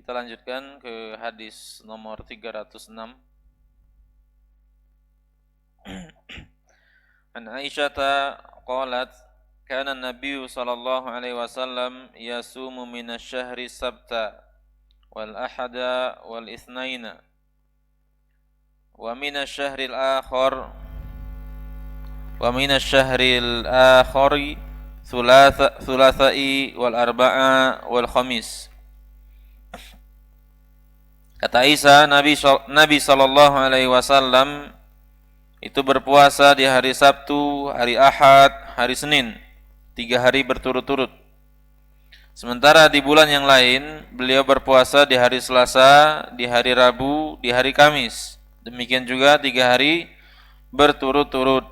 Kita lanjutkan ke hadis nomor 306. An Aisyah qalat kana an-nabiy sallallahu alaihi wasallam yasumu min asy-syahri sabta wal ahada wal itsnaina wa min asy-syahril akhar wa min asy-syahril akhari thulatha'i wal arba'a wal khamis. Kata Aisyah, Nabi sallallahu alaihi wasallam itu berpuasa di hari Sabtu, hari Ahad, hari Senin, 3 hari berturut-turut. Sementara di bulan yang lain beliau berpuasa di hari Selasa, di hari Rabu, di hari Kamis. Demikian juga 3 hari berturut-turut.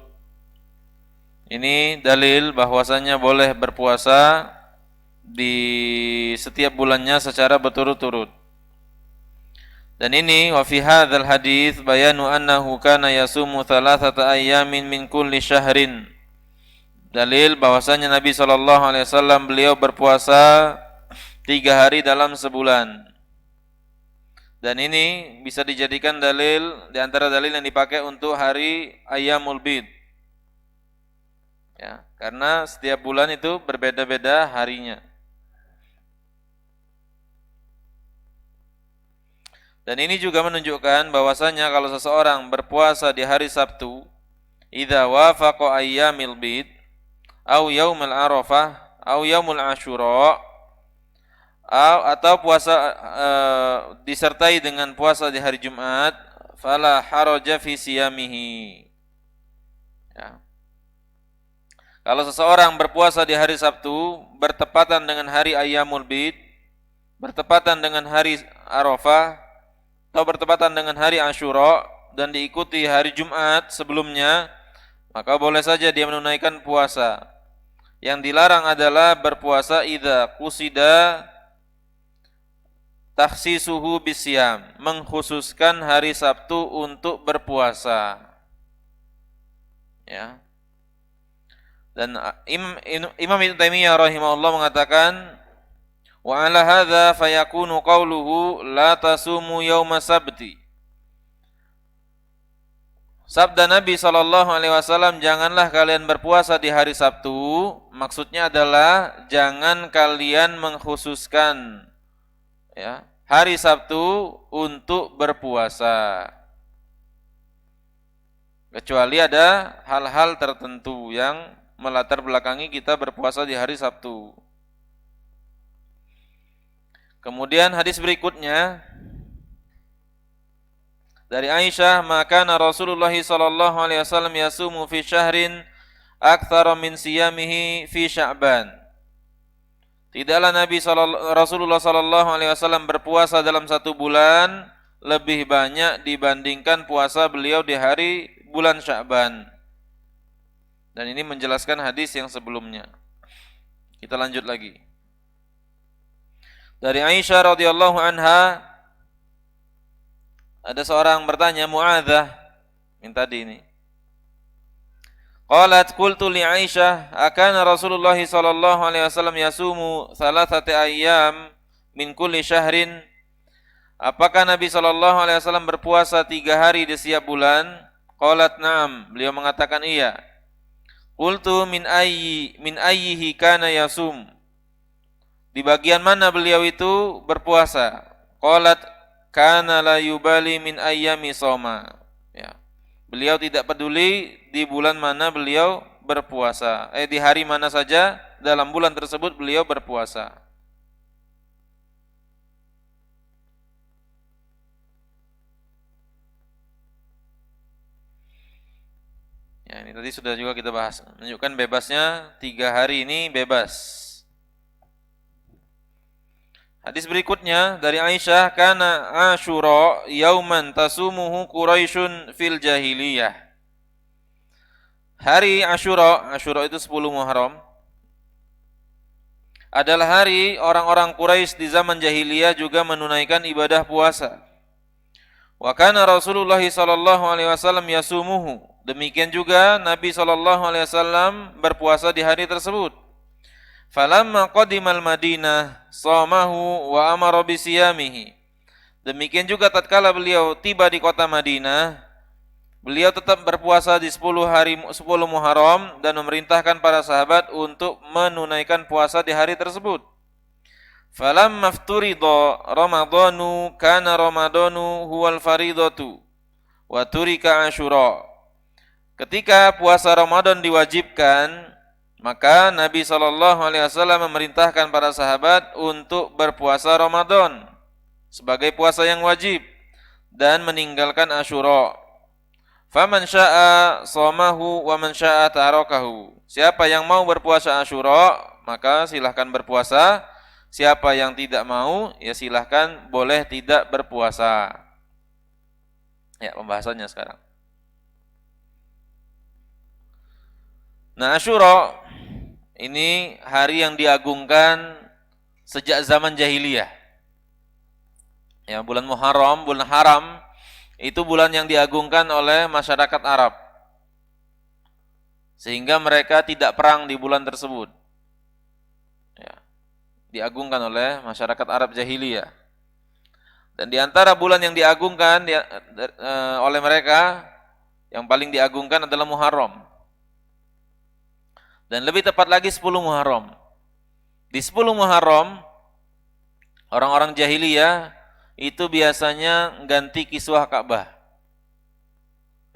Ini dalil bahwasanya boleh berpuasa di setiap bulannya secara berturut-turut. Dan ini wa fi hadzal hadits bayanu annahu kana yasumu thalathata ayyamin min kulli syahrin. Dalil bahwasanya Nabi sallallahu alaihi wasallam beliau berpuasa 3 hari dalam sebulan. Dan ini bisa dijadikan dalil di antara dalil yang dipakai untuk hari Ayyamul Bid. Ya, karena setiap bulan itu berbeda-beda harinya. Dan ini juga menunjukkan bahwasanya kalau seseorang berpuasa di hari Sabtu, idza wafaqa ayyamil bid au yaumil arafah au yaumul asyura atau puasa disertai dengan puasa di hari Jumat, fala haraja fi siyamihi. Ya. Kalau seseorang berpuasa di hari Sabtu bertepatan dengan hari ayyamul bid, bertepatan dengan hari Arafah atau bertepatan dengan hari Asyura dan diikuti hari Jumat sebelumnya, maka boleh saja dia menunaikan puasa. Yang dilarang adalah berpuasa idza qusida takhsisuhu bisyam, mengkhususkan hari Sabtu untuk berpuasa. Ya. Dan Imam Ibnu Taimiyah rahimahullah mengatakan, wa ala hadza fayakunu qawluhu la tasumu yauma sabti. Sabda Nabi sallallahu alaihi wasallam, janganlah kalian berpuasa di hari Sabtu, maksudnya adalah jangan kalian mengkhususkan ya, hari Sabtu untuk berpuasa. Kecuali ada hal-hal tertentu yang melatar belakangi kita berpuasa di hari Sabtu. Kemudian hadis berikutnya dari Aisyah, maka Rasulullah sallallahu alaihi wasallam yasumu fi syahrin aktsara min siyamihi fi Sya'ban. Tidaklah Rasulullah sallallahu alaihi wasallam berpuasa dalam 1 bulan lebih banyak dibandingkan puasa beliau di hari bulan Sya'ban. Dan ini menjelaskan hadis yang sebelumnya. Kita lanjut lagi. Dari Aisyah radhiyallahu anha, ada seorang bertanya, Mu'adzah yang tadi ini. Qalat qultu li Aisyah, akana Rasulullah sallallahu alaihi wasallam yasumu thalathata ayyam min kulli syahrin? Apakah Nabi sallallahu alaihi wasallam berpuasa 3 hari di setiap bulan? Qalat na'am, beliau mengatakan iya. Qultu min ayyihi kana yasum? Di bagian mana beliau itu berpuasa? Qalat kana la yubali min ayyami soma. Ya. Beliau tidak peduli di bulan mana beliau berpuasa. Di hari mana saja dalam bulan tersebut beliau berpuasa. Ya, ini tadi sudah juga kita bahas. Menunjukkan bebasnya 3 hari ini bebas. Hadis berikutnya dari Aisyah, kana Asyura yauman tasumuhu Quraisyun fil jahiliyah. Hari Asyura itu 10 Muharram, adalah hari orang-orang Quraisy di zaman jahiliyah juga menunaikan ibadah puasa. Wa kana Rasulullah sallallahu alaihi wasallam yasumuhu. Demikian juga Nabi sallallahu alaihi wasallam berpuasa di hari tersebut. Falamma qadimal Madinah shamahu wa amara bisiyamihi. Demikian juga tatkala beliau tiba di kota Madinah, beliau tetap berpuasa di 10 Muharram dan memerintahkan para sahabat untuk menunaikan puasa di hari tersebut. Falamma fturida Ramadhanu kana Ramadhanu huwal faridatu wa turika Asyura. Ketika puasa Ramadan diwajibkan, maka Nabi SAW memerintahkan para sahabat untuk berpuasa Ramadan sebagai puasa yang wajib dan meninggalkan Asyura. Faman syaa shamahu wa man syaa tarakahu. Siapa yang mau berpuasa Asyura, maka silahkan berpuasa. Siapa yang tidak mau, ya silahkan boleh tidak berpuasa. Ya, pembahasannya sekarang. Nah, Asyura ini hari yang diagungkan sejak zaman jahiliyah. Ya, bulan Muharram, bulan haram, itu bulan yang diagungkan oleh masyarakat Arab. Sehingga mereka tidak perang di bulan tersebut. Ya, diagungkan oleh masyarakat Arab jahiliyah. Dan di antara bulan yang diagungkan oleh mereka, yang paling diagungkan adalah Muharram. Dan lebih tepat lagi 10 Muharram. Di 10 Muharram, orang-orang jahiliyah itu biasanya ganti kiswah Ka'bah.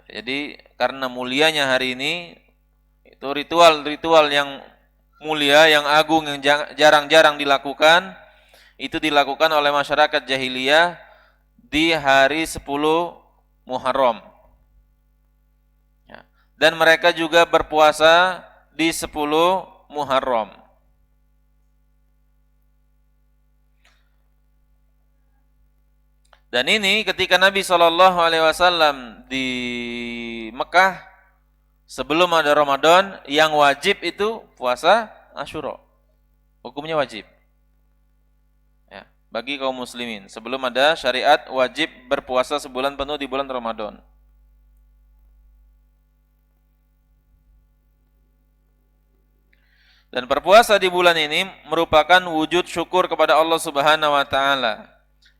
Jadi karena mulianya hari ini, itu ritual-ritual yang mulia, yang agung, yang jarang-jarang dilakukan, itu dilakukan oleh masyarakat jahiliyah di hari 10 Muharram. Dan mereka juga berpuasa di 10 Muharram. Dan ini ketika Nabi SAW di Mekah, sebelum ada Ramadan, yang wajib itu puasa Asyura. Hukumnya wajib. Ya, bagi kaum muslimin, sebelum ada syariat wajib berpuasa sebulan penuh di bulan Ramadan. Dan berpuasa di bulan ini merupakan wujud syukur kepada Allah Subhanahu wa taala.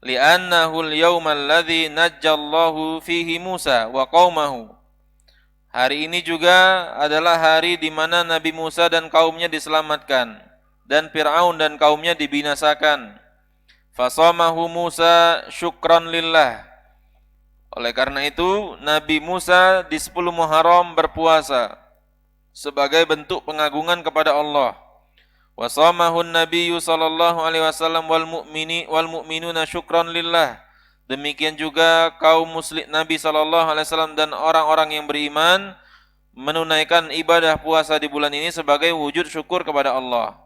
Li'annahu al-yawmal ladzi najjallahu fihi Musa wa qaumahu. Hari ini juga adalah hari di mana Nabi Musa dan kaumnya diselamatkan dan Fir'aun dan kaumnya dibinasakan. Fasamahu Musa syukran lillah. Oleh karena itu Nabi Musa di 10 Muharram berpuasa sebagai bentuk pengagungan kepada Allah. Wa shamahun nabiyyu sallallahu alaihi wasallam wal mu'minuna syukran lillah. Demikian juga kaum muslim Nabi sallallahu alaihi wasallam dan orang-orang yang beriman menunaikan ibadah puasa di bulan ini sebagai wujud syukur kepada Allah.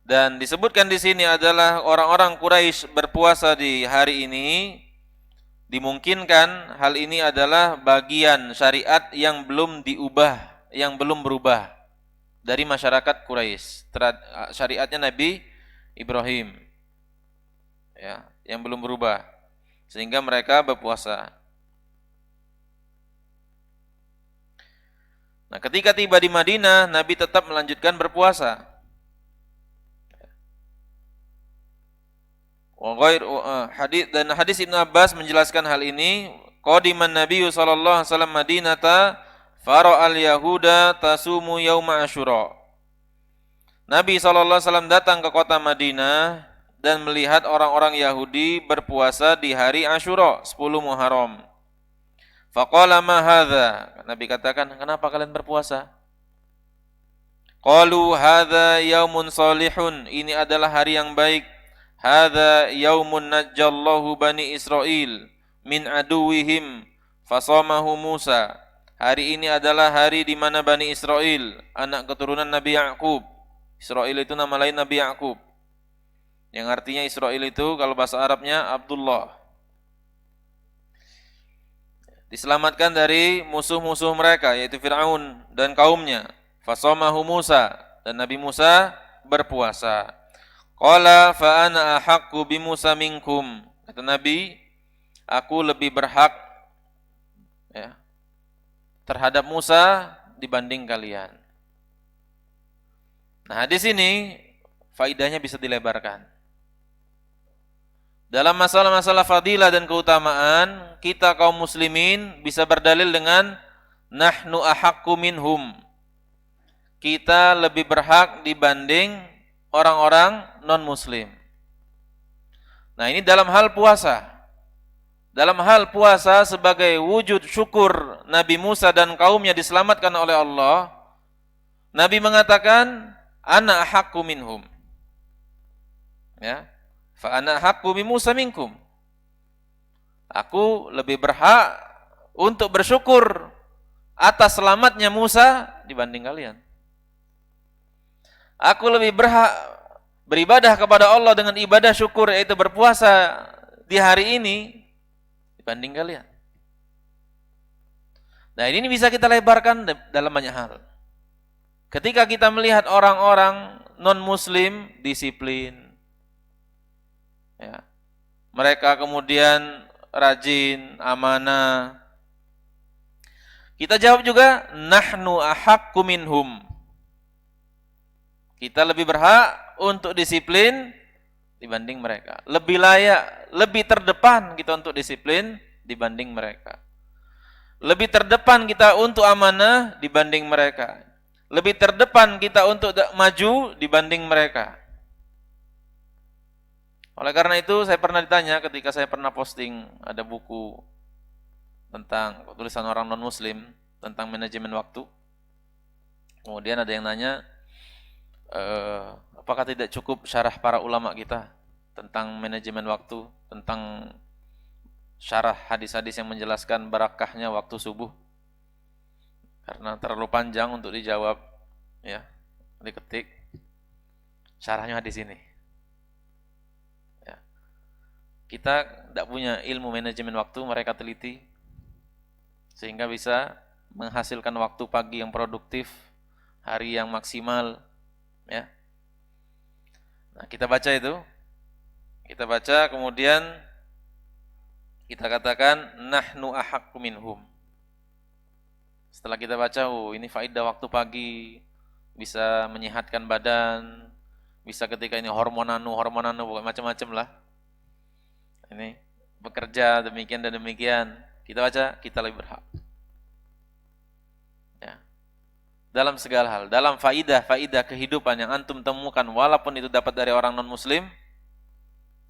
Dan disebutkan di sini adalah orang-orang Quraisy berpuasa di hari ini. Dimungkinkan hal ini adalah bagian syariat yang belum diubah, yang belum berubah dari masyarakat Quraisy. Syariatnya Nabi Ibrahim, ya, yang belum berubah, sehingga mereka berpuasa. Nah, ketika tiba di Madinah, Nabi tetap melanjutkan berpuasa. Hadis Ibnu Abbas menjelaskan hal ini. Qadiman Nabi sallallahu alaihi wasallam Madinata fara'al yahuda tasumu yauma Asyura. Nabi sallallahu alaihi wasallam datang ke kota Madinah dan melihat orang-orang Yahudi berpuasa di hari Asyura, 10 Muharram. Faqala ma hadza? Nabi katakan, "Kenapa kalian berpuasa?" Qalu hadza yaumun salihun. Ini adalah hari yang baik. Hadza yaumun najjallahu bani Israil min aduwihim fasamahu Musa. Hari ini adalah hari di mana Bani Israil, anak keturunan Nabi Ya'qub. Israil itu nama lain Nabi Ya'qub. Yang artinya Israil itu kalau bahasa Arabnya Abdullah. Diselamatkan dari musuh-musuh mereka yaitu Fir'aun dan kaumnya. Fasamahu Musa, dan Nabi Musa berpuasa. Qala fa ana ahaqqu bi Musa minkum. Kata Nabi, aku lebih berhak, ya, terhadap Musa dibanding kalian. Nah, di sini faidahnya bisa dilebarkan. Dalam masalah-masalah fadilah dan keutamaan, kita kaum muslimin bisa berdalil dengan nahnu ahaqqu minhum. Kita lebih berhak dibanding orang-orang non-muslim. Nah, ini dalam hal puasa. Dalam hal puasa sebagai wujud syukur Nabi Musa dan kaumnya diselamatkan oleh Allah, Nabi mengatakan, ana ahaqqu minhum. Ya. Fa ana haqqu bi Musa minkum. Aku lebih berhak untuk bersyukur atas selamatnya Musa dibanding kalian. Aku lebih berhak beribadah kepada Allah dengan ibadah syukur, yaitu berpuasa di hari ini dibanding kalian. Nah, ini bisa kita lebarkan dalam banyak hal. Ketika kita melihat orang-orang non-muslim disiplin, ya, mereka kemudian rajin, amanah, kita jawab juga nahnu ahaqqu minhum. Kita lebih berhak untuk disiplin dibanding mereka. Lebih layak, lebih terdepan kita untuk disiplin dibanding mereka. Lebih terdepan kita untuk amanah dibanding mereka. Lebih terdepan kita untuk maju dibanding mereka. Oleh karena itu saya pernah ditanya ketika saya pernah posting ada buku tentang tulisan orang non-muslim tentang manajemen waktu. Kemudian ada yang nanya, apakah tidak cukup syarah para ulama kita tentang manajemen waktu, tentang syarah hadis-hadis yang menjelaskan barakahnya waktu subuh? Karena terlalu panjang untuk dijawab, ya, diketik syarahnya hadis ini. Ya. Kita tidak punya ilmu manajemen waktu, mereka teliti sehingga bisa menghasilkan waktu pagi yang produktif, hari yang maksimal, ya. Nah, kita baca itu, kita baca, kemudian kita katakan nahnu ahaqqu minhum. Setelah kita baca, ini faedah waktu pagi, bisa menyehatkan badan, bisa ketika ini hormon macam-macam lah. Ini bekerja demikian dan demikian. Kita baca, kita lebih berhak. Ya. Dalam segala hal, dalam faidah kehidupan yang antum temukan, walaupun itu dapat dari orang non-muslim,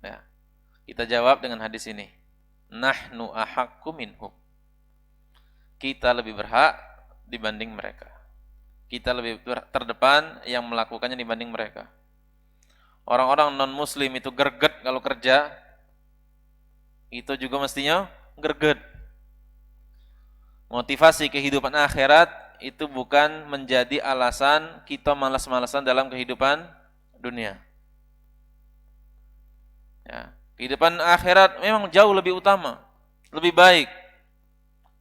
ya, kita jawab dengan hadis ini. Nahnu ahaqqu minhum. Kita lebih berhak dibanding mereka. Kita lebih terdepan yang melakukannya dibanding mereka. Orang-orang non-muslim itu greget kalau kerja, itu juga mestinya greget. Motivasi kehidupan akhirat itu bukan menjadi alasan kita malas-malasan dalam kehidupan dunia. Ya, kehidupan akhirat memang jauh lebih utama, lebih baik.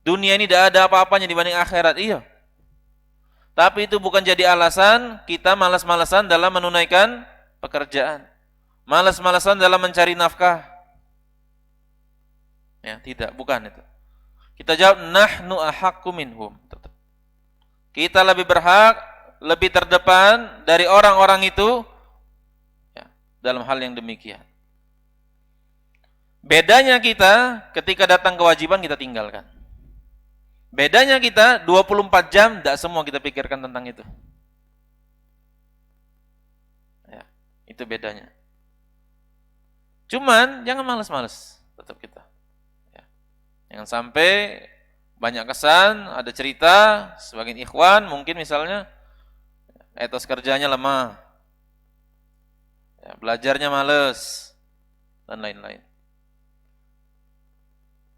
Dunia ini tidak ada apa-apanya dibanding akhirat, iya. Tapi itu bukan jadi alasan kita malas-malasan dalam menunaikan pekerjaan, malas-malasan dalam mencari nafkah. Ya, tidak, bukan itu. Kita jawab nahnu ahaqqu minhum. Kita lebih berhak, lebih terdepan dari orang-orang itu, ya, dalam hal yang demikian. Bedanya kita ketika datang kewajiban kita tinggalkan. Bedanya kita 24 jam tidak semua kita pikirkan tentang itu. Ya, itu bedanya. Cuman jangan malas-malas, tetap kita. Ya. Jangan sampai banyak kesan, ada cerita sebagian ikhwan mungkin misalnya etos kerjanya lemah, ya, belajarnya males dan lain-lain.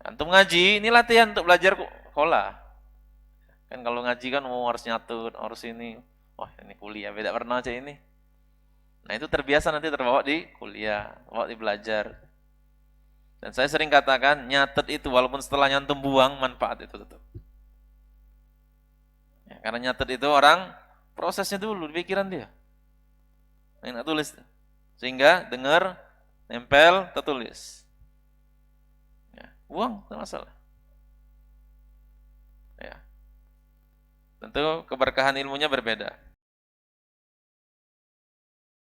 Antum ngaji, ini latihan untuk belajar sekolah. Kan kalau ngaji kan harus nyatut, harus ini. Wah, ini kuliah, beda pernah aja ini. Nah, itu terbiasa nanti terbawa di kuliah, terbawa di belajar. Dan saya sering katakan, nyatet itu walaupun setelah nyantum buang, manfaat itu tetap. Ya, karena nyatet itu orang, prosesnya dulu di pikiran dia. Enak tulis. Sehingga dengar, nempel, tertulis. Ya, buang, tidak masalah. Ya. Tentu keberkahan ilmunya berbeda.